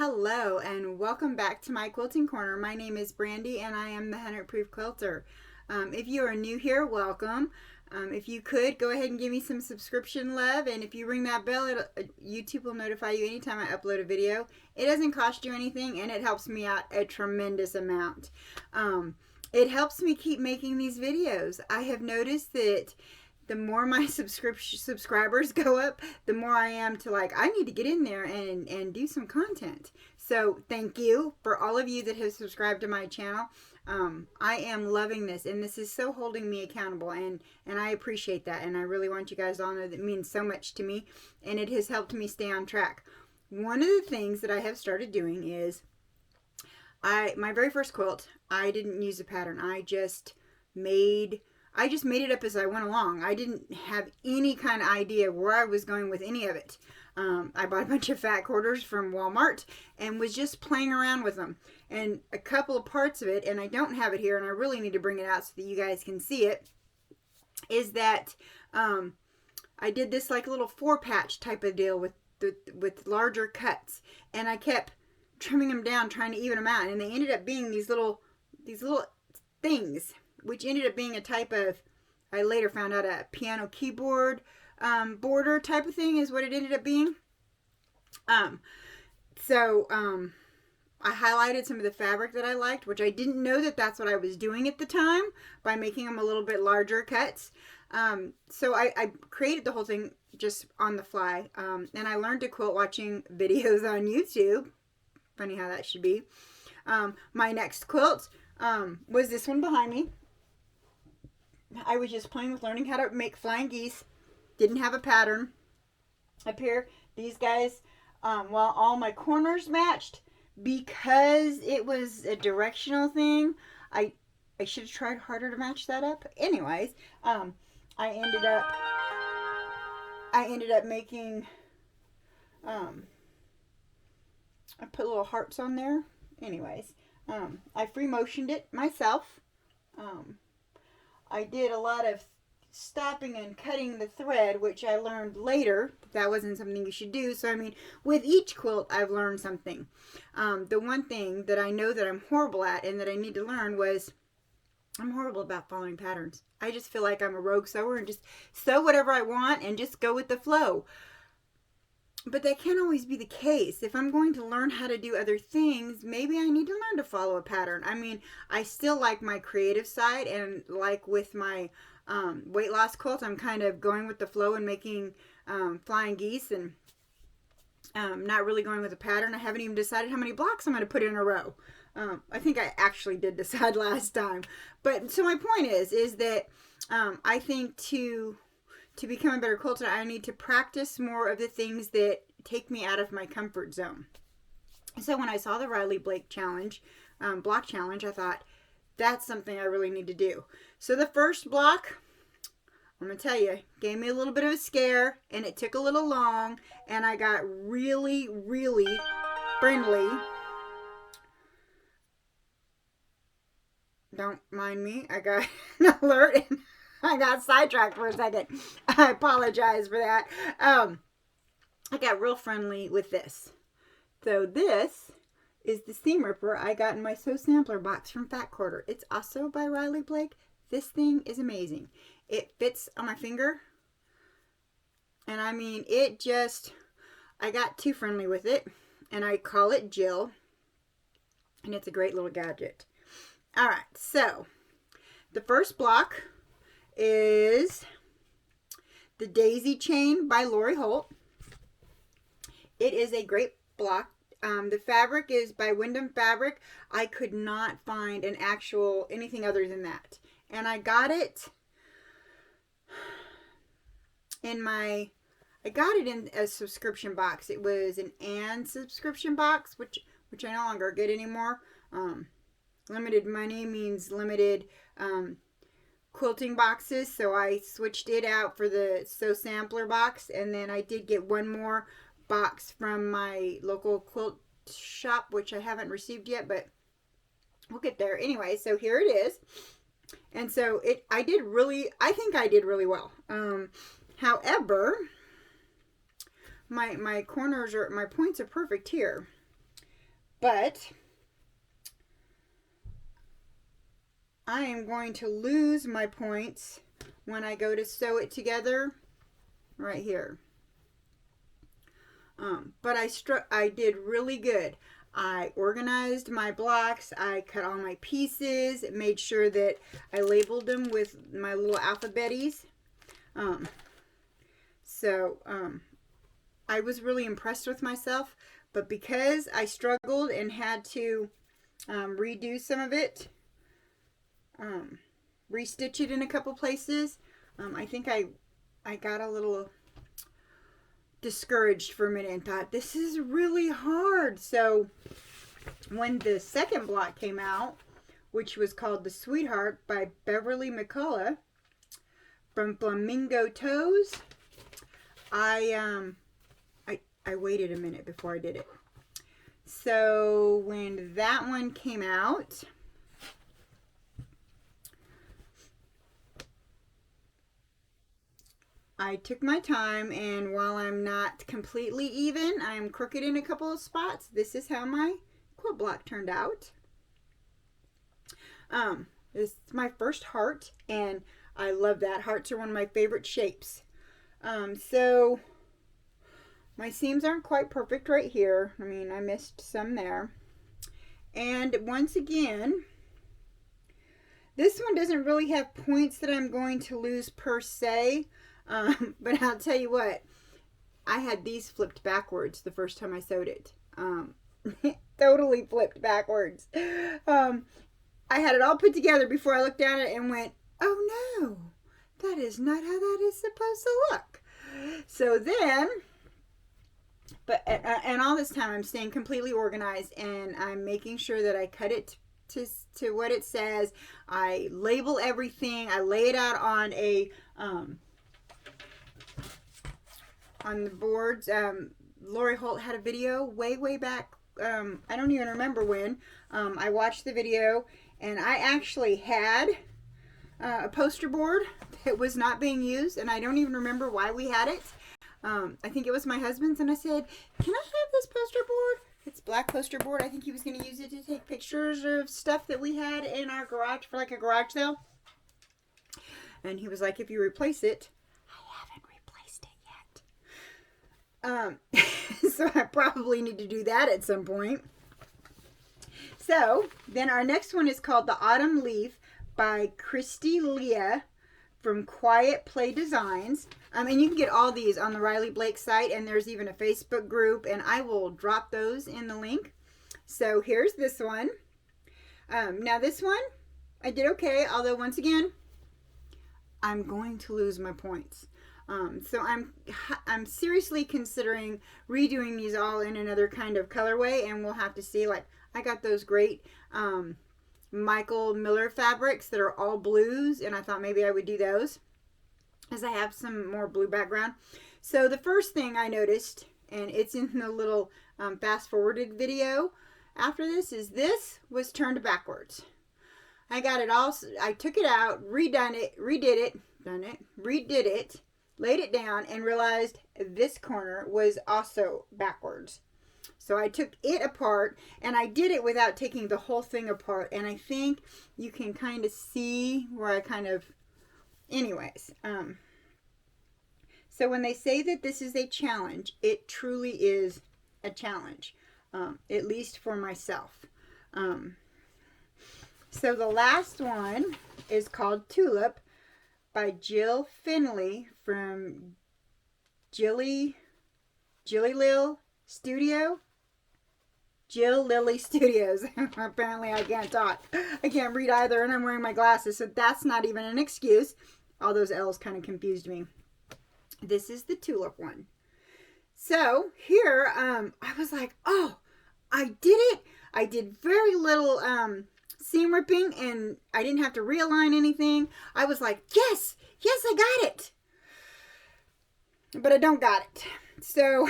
Hello and welcome back to my quilting corner. My name is Brandy and I am the 100 Proof Quilter. If you are new here, welcome. If you could, go ahead and give me some subscription love, and if you ring that bell, YouTube will notify you anytime I upload a video. It doesn't cost you anything and it helps me out a tremendous amount. It helps me keep making these videos. I have noticed that the more my subscribers go up, the more I am to I need to get in there and do some content. So thank you for all of you that have subscribed to my channel. I am loving this, and this is so holding me accountable, and I appreciate that, and I really want you guys to all know that it means so much to me, and it has helped me stay on track. One of the things that I have started doing is my very first quilt, I didn't use a pattern. I just made it up as I went along. I didn't have any kind of idea where I was going with any of it. I bought a bunch of fat quarters from Walmart and was just playing around with them. And a couple of parts of it, and I don't have it here, and I really need to bring it out so that you guys can see it, is that I did this like little 4-patch type of deal with larger cuts. And I kept trimming them down, trying to even them out. And they ended up being these little things, which ended up being a type of, I later found out, a piano keyboard border type of thing is what it ended up being. I highlighted some of the fabric that I liked, which I didn't know that that's what I was doing at the time, by making them a little bit larger cuts. So I created the whole thing just on the fly, and I learned to quilt watching videos on YouTube. Funny how that should be. My next quilt was this one behind me. I was just playing with learning how to make flying geese. Didn't have a pattern. Up here, these guys, all my corners matched. Because it was a directional thing, I should have tried harder to match that up. Anyways, I ended up making, I put little hearts on there. Anyways, I free motioned it myself. I did a lot of stopping and cutting the thread, which I learned later that wasn't something you should do. So I mean, with each quilt I've learned something. The one thing that I know that I'm horrible at and that I need to learn was I'm horrible about following patterns. I just feel like I'm a rogue sewer and just sew whatever I want and just go with the flow. But that can't always be the case. If I'm going to learn how to do other things, maybe I need to learn to follow a pattern. I mean, I still like my creative side, and like with my weight loss quilt, I'm kind of going with the flow and making flying geese, and not really going with a pattern. I haven't even decided how many blocks I'm going to put in a row. I think I actually did decide last time. But so my point is that I think to become a better quilter, I need to practice more of the things that take me out of my comfort zone. So when I saw the Riley Blake challenge, block challenge, I thought, that's something I really need to do. So the first block, I'm going to tell you, gave me a little bit of a scare, and it took a little long, and I got really, really friendly. Don't mind me. I got an alert, and I got sidetracked for a second. I apologize for that. I got real friendly with this. So this is the seam ripper I got in my Sew Sampler box from Fat Quarter. It's also by Riley Blake. This thing is amazing. It fits on my finger. And I mean, I got too friendly with it. And I call it Jill. And it's a great little gadget. Alright, so the first block is the Daisy Chain by Lori Holt. It is a great block. The fabric is by Wyndham Fabric. I could not find anything other than that. And I got it in a subscription box. It was an Ann subscription box, which I no longer get anymore. Limited money means limited quilting boxes, so I switched it out for the Sew Sampler box, and then I did get one more box from my local quilt shop, which I haven't received yet, but we'll get there. Anyway, so here it is. And so I think I did really well. However, my corners my points are perfect here. But I am going to lose my points when I go to sew it together right here. But I did really good. I organized my blocks, I cut all my pieces, made sure that I labeled them with my little alphabeties. I was really impressed with myself, but because I struggled and had to redo some of it, restitch it in a couple places, I think I got a little discouraged for a minute and thought, this is really hard. So when the second block came out, which was called The Sweetheart by Beverly Mccullough from Flamingo Toes, I waited a minute before I did it. So when that one came out, I took my time, and while I'm not completely even, I am crooked in a couple of spots. This is how my quilt block turned out. This is my first heart, and I love that. Hearts are one of my favorite shapes. So my seams aren't quite perfect right here. I mean, I missed some there. And once again, this one doesn't really have points that I'm going to lose per se. But I'll tell you what, I had these flipped backwards the first time I sewed it. Totally flipped backwards. I had it all put together before I looked down at it and went, oh no, that is not how that is supposed to look. So then, and all this time I'm staying completely organized, and I'm making sure that I cut it to what it says. I label everything. I lay it out on on the boards. Lori Holt had a video way back. I don't even remember when. I watched the video, and I actually had a poster board that was not being used, and I don't even remember why we had it. I think it was my husband's, and I said, can I have this poster board? It's black poster board. I think he was going to use it to take pictures of stuff that we had in our garage for like a garage sale. And he was like, if you replace it, so I probably need to do that at some point. So then our next one is called The Autumn Leaf by Christy, Leah from Quiet Play Designs. And you can get all these on the Riley Blake site, and there's even a Facebook group, and I will drop those in the link. So here's this one. Now this one I did okay, although once again I'm going to lose my points. So I'm seriously considering redoing these all in another kind of colorway, and we'll have to see. Like, I got those great Mccullough fabrics that are all blues, and I thought maybe I would do those as I have some more blue background. So the first thing I noticed, and it's in the little fast forwarded video after this, is this was turned backwards. I got it all, I took it out, redid it, laid it down, and realized this corner was also backwards. So I took it apart, and I did it without taking the whole thing apart, and I think you can kind of see where I kind of, anyways. So when they say that this is a challenge, it truly is a challenge, at least for myself. So the last one is called Tulip by Jill Finley from Jill Lily Studios. Apparently I can't talk. I can't read either, and I'm wearing my glasses, so that's not even an excuse. All those L's kind of confused me. This is the Tulip one. So here, I was like, oh, I did it. I did very little seam ripping, and I didn't have to realign anything. I was like, yes, I got it. But I don't got it. So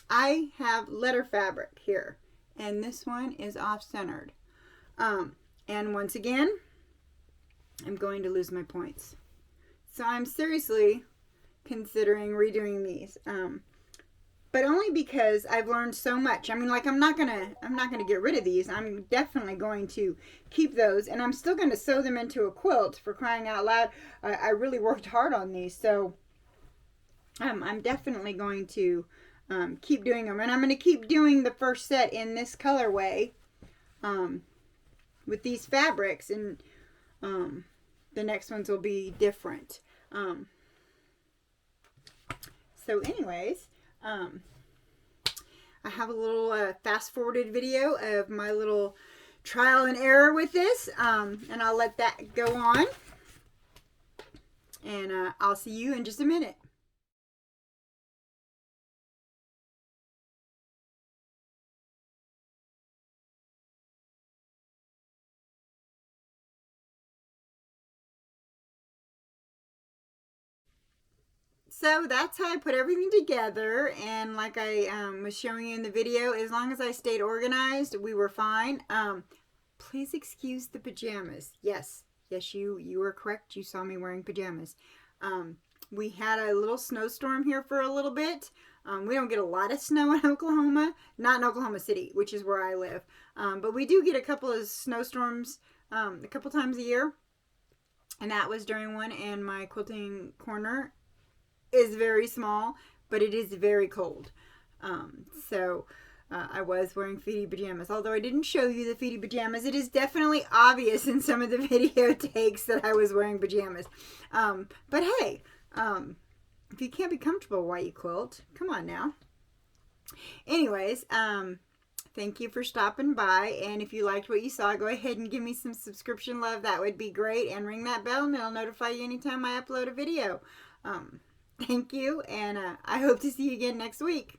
I have letter fabric here, and this one is off-centered. And once again, I'm going to lose my points. So I'm seriously considering redoing these. but only because I've learned so much. I mean, like, I'm not gonna get rid of these. I'm definitely going to keep those, and I'm still gonna sew them into a quilt, for crying out loud. I really worked hard on these, so I'm definitely going to keep doing them, and I'm going to keep doing the first set in this colorway with these fabrics, and the next ones will be different. So anyways, I have a little fast forwarded video of my little trial and error with this, and I'll let that go on, and I'll see you in just a minute. So that's how I put everything together, and like I was showing you in the video, as long as I stayed organized, we were fine. Please excuse the pajamas. Yes, you were correct. You saw me wearing pajamas. We had a little snowstorm here for a little bit. We don't get a lot of snow in Oklahoma, not in Oklahoma City, which is where I live. But we do get a couple of snowstorms a couple times a year, and that was during one, and my quilting corner is very small, but it is very cold. So I was wearing feety pajamas. Although I didn't show you the feety pajamas, it is definitely obvious in some of the video takes that I was wearing pajamas. But hey, if you can't be comfortable while you quilt, come on now. Anyways, thank you for stopping by, and if you liked what you saw, go ahead and give me some subscription love. That would be great, and ring that bell and it'll notify you anytime I upload a video. Thank you, and I hope to see you again next week.